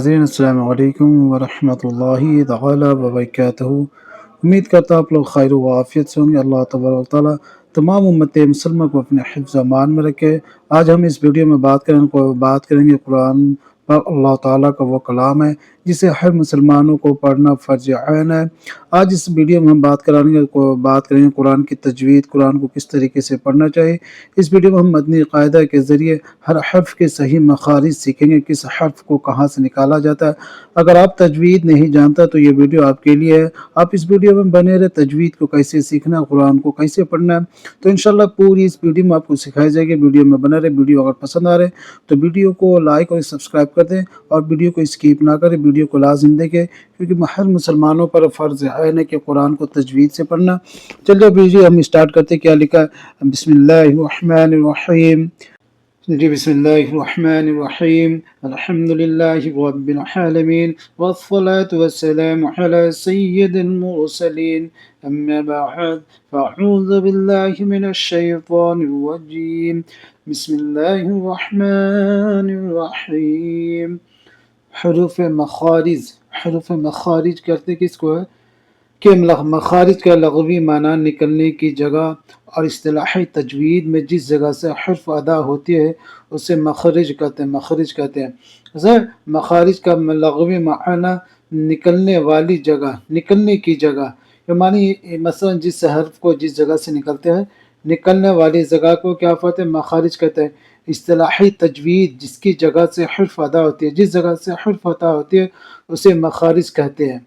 ناظرین السلام علیکم ورحمۃ اللہ تعالی وبرکاتہ۔ امید کرتا ہوں آپ لوگ خیر و عافیت سے ہوں گے۔ اللہ تبارک و تعالیٰ تمام امت مسلمہ کو اپنے حفظ و امان میں رکھے۔ آج ہم اس ویڈیو میں بات کریں گے قرآن پر۔ اللہ تعالیٰ کا وہ کلام ہے جسے ہر مسلمانوں کو پڑھنا فرض عین ہے۔ آج اس ویڈیو میں ہم بات کریں گے قرآن کی تجوید، قرآن کو کس طریقے سے پڑھنا چاہیے۔ اس ویڈیو میں ہم مدنی قاعدہ کے ذریعے ہر حرف کے صحیح مخارج سیکھیں گے، کس حرف کو کہاں سے نکالا جاتا ہے۔ اگر آپ تجوید نہیں جانتا تو یہ ویڈیو آپ کے لیے ہے۔ آپ اس ویڈیو میں بنے رہے، تجوید کو کیسے سیکھنا ہے، قرآن کو کیسے پڑھنا ہے، تو انشاءاللہ پوری اس ویڈیو میں آپ کو سکھائی جائے گی۔ ویڈیو میں بنا رہے۔ ویڈیو اگر پسند آ رہے تو ویڈیو کو لائک اور سبسکرائب کر دیں، اور ویڈیو کو اسکیپ نہ کریں، ویڈیو کو لازم دیکھیں، کیونکہ ہر مسلمانوں پر فرض عین ہے کہ قرآن کو تجوید سے پڑھنا۔ چلیے ویڈیو ہم اسٹارٹ کرتے ہیں۔ کیا لکھا ہے؟ بسم اللہ الرحمن الرحیم۔ جی بسم اللہ الرحمن الرحیم۔ الحمد للہ رب العالمین والصلاة والسلام علی سید المرسلین، اما بعد فاعوذ باللہ من الشیطان الرجیم، بسم اللہ الرحمن الرحیم۔ حروف مخارج کرتے کس کو ہے کہ مخارج کا لغوی معنی نکلنے کی جگہ، اور اصطلاحی تجوید میں جس جگہ سے حرف ادا ہوتی ہے اسے مخرج کہتے ہیں۔ مخارج کا لغوی معنی نکلنے والی جگہ، نکلنے کی جگہ، یعنی مثلا جس حرف کو جس جگہ سے نکلتے ہیں، نکلنے والی جگہ کو کیا کہتے ہیں؟ مخارج کہتے ہیں۔ اصطلاحی تجوید جس کی جگہ سے حرف ادا ہوتی ہے، جس جگہ سے حرف ادا ہوتی ہے اسے مخارج کہتے ہیں۔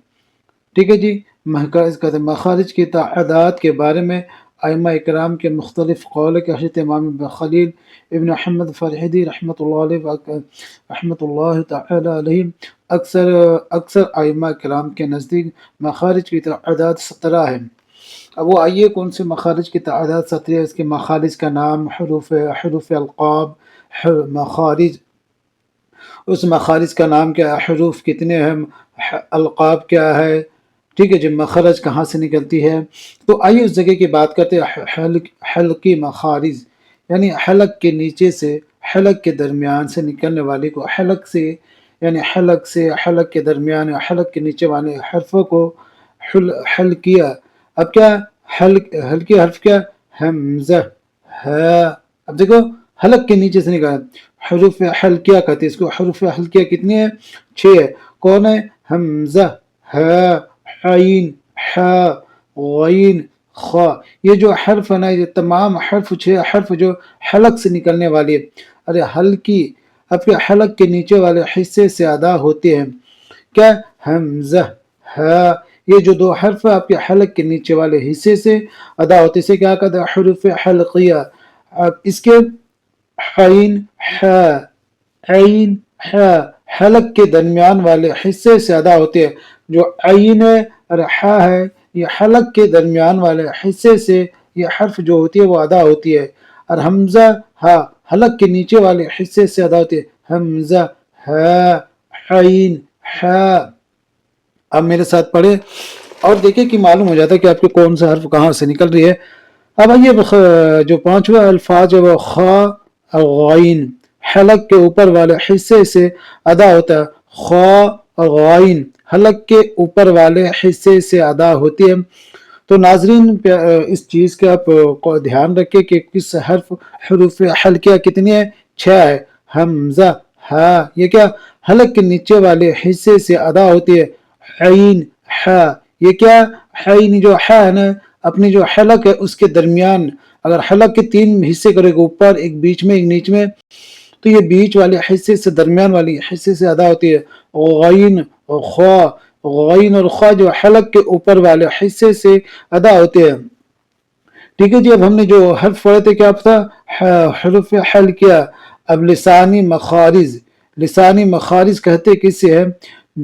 ٹھیک ہے جی، مخارج کی تعداد کے بارے میں ائمہ اکرام کے مختلف قول کے حضرت امام خلیل ابن احمد فرحدی رحمۃ اللہ تعالی علیہ اکثر ائمہ اکرام کے نزدیک مخارج کی تعداد 17 ہے۔ اب وہ آئیے کون سے مخارج کی تعداد 17 ہے، اس کے مخارج کا نام، حروف القاب، مخارج، اس مخارج کا نام کیا ہے، حروف کتنے ہیں، القاب کیا ہے، ٹھیک ہے جی، مخرج کہاں سے نکلتی ہے۔ تو آئیے اس جگہ کی بات کرتے ہیں۔ حلقی مخارج یعنی حلق کے نیچے سے، حلق کے درمیان سے نکلنے والی کو حلق سے، یعنی حلق کے درمیان، حلق کے نیچے والے حرفوں کو حلقیہ۔ اب کیا حلقی حرف کیا؟ حمزہ، ہاء۔ اب دیکھو حلق کے نیچے سے نکلا، حروف حلقیہ کہتے ہیں اس کو۔ حروف حلقیہ کتنی ہے؟ 6 ہے۔ کون ہے؟ حمزہ، ہاء، عین، حاء، غین، خا۔ یہ جو حرف ہے نا، یہ تمام حرف 6 حرف جو حلق سے نکلنے والی ہے، ارے حلقی، اب کے حلق کے نیچے والے حصے سے ادا ہوتے ہیں۔ کیا؟ حمزہ، ہاء۔ یہ جو 2 حرف ہے آپ کے حلق کے نیچے والے حصے سے ادا ہوتے سے کیا کہتے ہیں؟ حروف حلقیہ۔ اب اس کے عین، حاء، عین، حاء، حلق کے درمیان والے حصے سے ادا ہوتے ہیں۔ جو عین ہے اور حاء ہے، یہ حلق کے درمیان والے حصے سے یہ حرف جو ہوتی ہے وہ ادا ہوتی ہے۔ اور حمزہ، ہاء، حلق کے نیچے والے حصے سے ادا ہوتی ہے۔ حمزہ، ہاء، عین، حاء۔ اب میرے ساتھ پڑھے اور دیکھیں کہ معلوم ہو جاتا ہے کہ آپ کے کون سا حرف کہاں سے نکل رہی ہے۔ اب آئیے جو 5واں الفاظ ہے وہ خا اور غین، حلق کے اوپر والے حصے سے ادا ہوتا ہے۔ خا اور غین حلق کے اوپر والے حصے سے ادا ہوتی ہے۔ تو ناظرین اس چیز کا آپ دھیان رکھیں کہ کس حروف حلقیہ کتنی ہے؟ 6 ہے۔ حمزہ، ہاء، یہ کیا؟ حلق کے نیچے والے حصے سے ادا ہوتی ہے۔ عین، حاء، یہ کیا؟ عین جو حاء ہے نا، اپنی جو حلق ہے اس کے درمیان، اگر حلق کے 3 حصے کرے گا، اوپر ایک بیچ میں ایک نیچ میں، تو یہ بیچ والے حصے سے، درمیان والی حصے سے ادا ہوتی ہے۔ غین اور خا، غین اور خا جو حلق کے اوپر والے حصے سے ادا ہوتے ہیں۔ ٹھیک ہے جی، اب ہم نے جو حرف پڑھے تھے کیا تھا؟ حروف حلقیہ۔ اب لسانی مخارج، لسانی مخارج کہتے کس سے ہے؟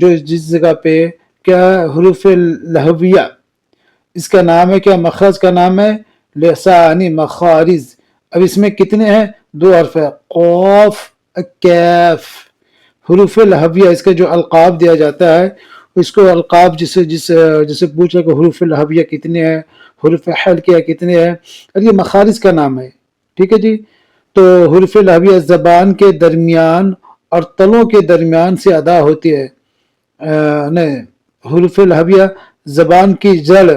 جو جس جگہ پہ کیا حروف لہویہ، اس کا نام ہے کیا؟ مخرج کا نام ہے لسانی مخارج۔ اب اس میں کتنے ہیں؟ 2 حرف ہے، قاف، کیف۔ حروف لہویہ، اس کا جو القاب دیا جاتا ہے، اس کو القاب جسے پوچھا کہ حروف لہویہ کتنے ہیں، حروف حلقیہ کتنے ہیں، اور یہ مخارج کا نام ہے۔ ٹھیک ہے جی، تو حروف لہویہ زبان کے درمیان اور تلوں کے درمیان سے ادا ہوتی ہے. نہیں، حروف لہبیہ زبان کی جڑ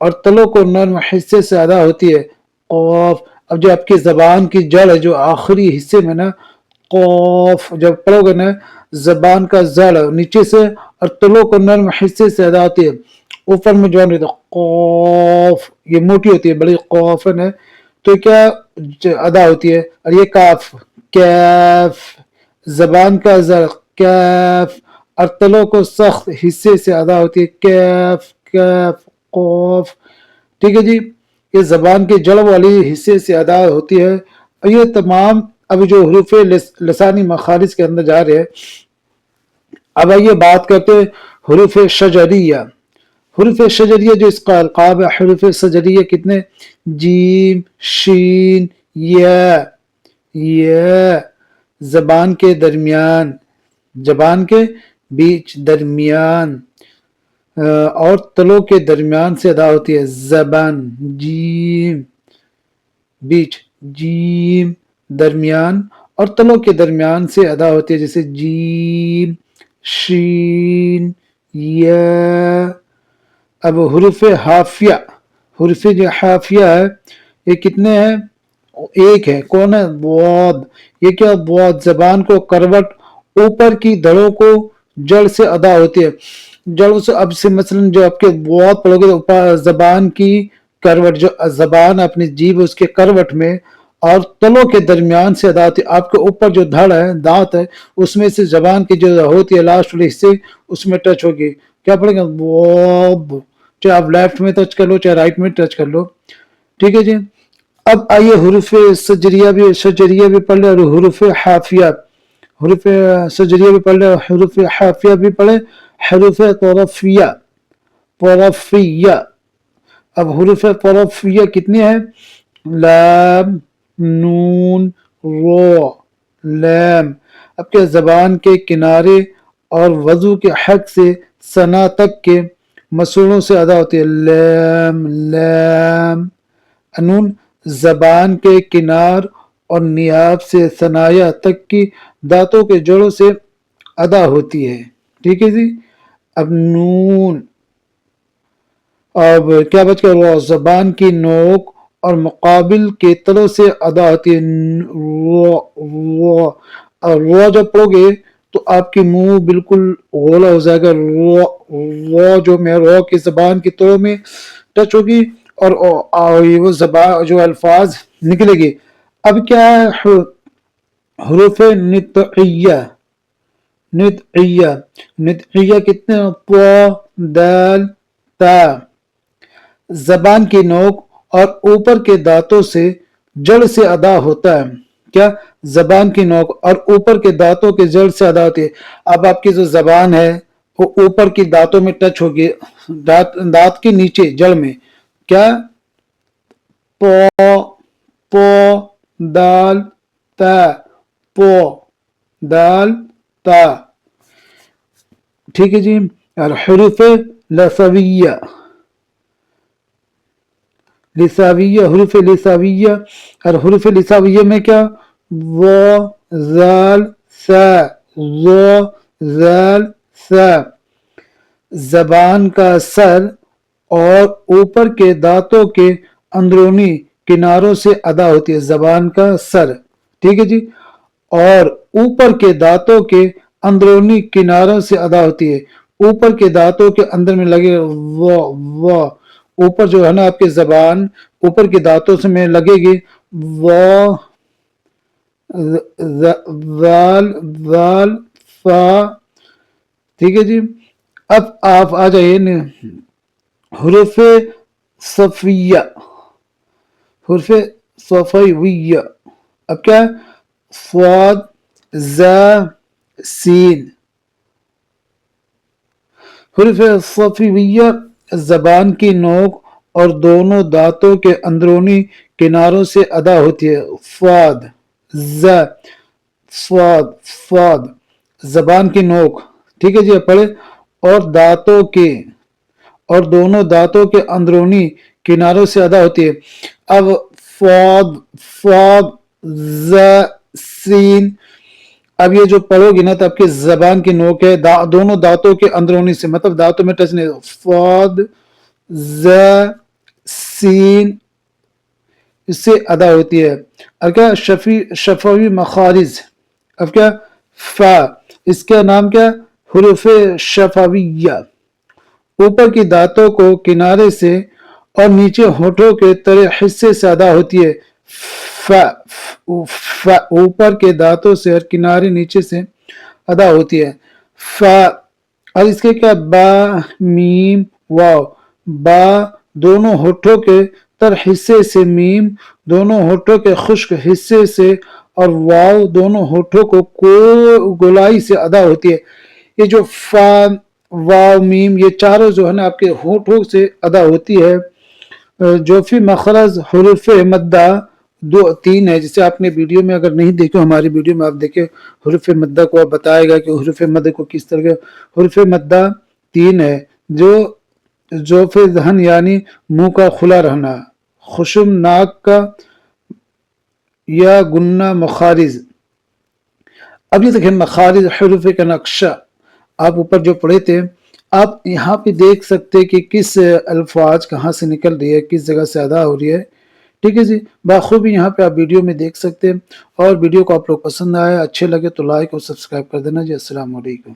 اور تلوں کو نرم حصے سے ادا ہوتی ہے. قوف. اب جو آپ کی زبان کی جڑ ہے جو آخری حصے میں نا، قوف جب پڑھو گے نا، زبان کا جڑ نیچے سے اور تلوں کو نرم حصے سے ادا ہوتی ہے. اوپر میں جو ہے قوف، یہ موٹی ہوتی ہے، بڑی قوف ہے تو کیا ادا ہوتی ہے. اور یہ کاف، کیف، زبان کا زر کیف اور تلوں کو سخت حصے سے ادا ہوتی ہے. کیف کیف قوف. ٹھیک ہے جی، یہ زبان کے جڑ والی حصے سے ادا ہوتی ہے. اور یہ تمام اب جو حروف لسانی مخارج کے اندر جا رہے ہیں. اب آئیے بات کرتے ہیں حروف شجریہ. حروف شجریہ جو اس کا القاب ہے، حروف شجریہ کتنے؟ جیم، شین، یا. زبان کے درمیان، زبان کے بیچ، درمیان اور تلوں کے درمیان سے ادا ہوتی ہے. زبان، جیم، بیچ، جیم، درمیان اور تلوں کے درمیان سے ادا ہوتی ہے. جیسے جیم، شین، یا. اب حروف حافیہ، حروف جو حافیہ ہے یہ کتنے ہیں؟ ایک ہے. کون ہے؟ ضاد. یہ کیا؟ ضاد زبان کو کروٹ اوپر کی دڑوں کو جڑ سے ادا ہوتی ہے. جڑ سے اب سے مثلا جو آپ کے ضاد پڑھو گے، زبان کی کروٹ، جو زبان اپنی جیب اس کے کروٹ میں اور تلوں کے درمیان سے ادا ہوتی ہے. آپ کے اوپر جو دھڑ ہے، دانت ہے، اس میں سے زبان کی جو ہوتی ہے لاسٹ والے حصے اس میں ٹچ ہوگی. کیا پڑھیں گے؟ ضاد. چاہے آپ لیفٹ میں ٹچ کر لو چاہے رائٹ میں ٹچ کر لو. ٹھیک ہے جی. اب آئیے حروف شجریہ بھی پڑھ لیں اور حروف حافیہ. حروف شجریہ بھی پڑھ لیں، حروف حافیہ بھی پڑھیں. حروف طرفیہ، طرفیہ. اب حروف طرفیہ کتنی ہیں؟ لام، نون، رو. لام. اب کیا زبان کے کنارے اور وضو کے حق سے ثنا تک کے مسوڑوں سے ادا ہوتی ہے. لام، لام. نون زبان کے کنار اور نیاب سے ثنایا تک کی دانتوں کے جوڑوں سے ادا ہوتی ہے. ٹھیک ہے جی. اب نون. اب کیا بچ گیا؟ زبان کی نوک اور مقابل کے تلوں سے ادا ہوتی ہے. رو جب پڑھو گے تو آپ کی منہ بالکل گولا ہو جائے گا. رو جو میں رو کی زبان کی تلوں میں ٹچ ہوگی اور وہ زبان جو الفاظ نکلے گی. اب کیا ہے؟ حروف نطقیہ. نطقیہ، نطقیہ کتنے؟ طا، دال، تا. زبان کی نوک اور اوپر کے دانتوں سے جڑ سے ادا ہوتا ہے. کیا؟ زبان کی نوک اور اوپر کے دانتوں کے جڑ سے ادا ہوتی ہے. اب آپ کی جو زبان ہے وہ اوپر کی دانتوں میں ٹچ ہوگی، دانت کے نیچے جڑ میں. کیا؟ پو، پو، دال، تا. پو، دال، تا. ٹھیک ہے جی. اور حروف لثویہ. لساویہ، حروف لساویہ. اور حروف لساویہ میں کیا؟ ظ، زال، سا. ظ، زال، سا. زبان کا سر اور اوپر کے دانتوں کے اندرونی کناروں سے ادا ہوتی ہے. زبان کا سر. ٹھیک ہے جی. اور اوپر کے دانتوں کے اندرونی کناروں سے ادا ہوتی ہے. اوپر کے دانتوں کے اندر میں لگے وہ اوپر جو ہے نا آپ کی زبان اوپر کے دانتوں سے میں لگے گی. وہ ذال، ذال، فا. ٹھیک ہے جی. اب آپ آ جائیے حروف صفیہ. حروف صفیہ. اب کیا؟ صاد، زا، سین. حروف صفیہ زبان کی نوک اور دونوں دانتوں کے اندرونی کناروں سے ادا ہوتی ہے. فاد، ز، فاد، فاد. زبان کی نوک. ٹھیک ہے جی. پڑھے. اور دانتوں کے اور دونوں دانتوں کے اندرونی کناروں سے ادا ہوتی ہے. اب فاد، فاد، ز، سین. اب یہ جو پڑھو گی نا تو آپ کی زبان کی نوک ہے دونوں دانتوں کے اندرونی سے، مطلب دانتوں میں ٹچ نہیں، فاد ز سین اس سے ادا ہوتی ہے. اب کیا شفوی مخارج، اب کیا فا، اس کا نام کیا حروف شفویہ، اوپر کی دانتوں کو کنارے سے اور نیچے ہونٹوں کے ترے حصے سے ادا ہوتی ہے. اوپر کے دانتوں سے اور کنارے نیچے سے ادا ہوتی ہے. فا، اور اس کے کیا با میم واو، با دونوں ہونٹوں کے تر حصے سے، میم دونوں ہونٹوں کے خشک حصے سے، اور واو دونوں ہونٹوں کو گولائی سے ادا ہوتی ہے. یہ جو فا واو میم یہ چاروں جو ہے نا آپ کے ہونٹوں سے ادا ہوتی ہے. جو فی مخرج حروف مدہ تین ہے، جسے آپ نے ویڈیو میں اگر نہیں دیکھو، ہماری ویڈیو میں آپ دیکھیں حروف مدہ کو، آپ بتائے گا کہ حروف مدہ کو کس طرح کے. حروف مدہ تین ہے، جو فی ذہن یعنی منہ کا کھلا رہنا، خشم ناک کا یا گنہ مخارج. اب یہ دیکھیں مخارج حروف کا نقشہ آپ اوپر جو پڑھے تھے، آپ یہاں پہ دیکھ سکتے کہ کس الفاظ کہاں سے نکل رہی ہے، کس جگہ سے ادا ہو رہی ہے. ٹھیک ہے جی، بخوبی یہاں پہ آپ ویڈیو میں دیکھ سکتے ہیں. اور ویڈیو کو آپ لوگ پسند آئے، اچھے لگے تو لائک اور سبسکرائب کر دینا جی. السلام علیکم.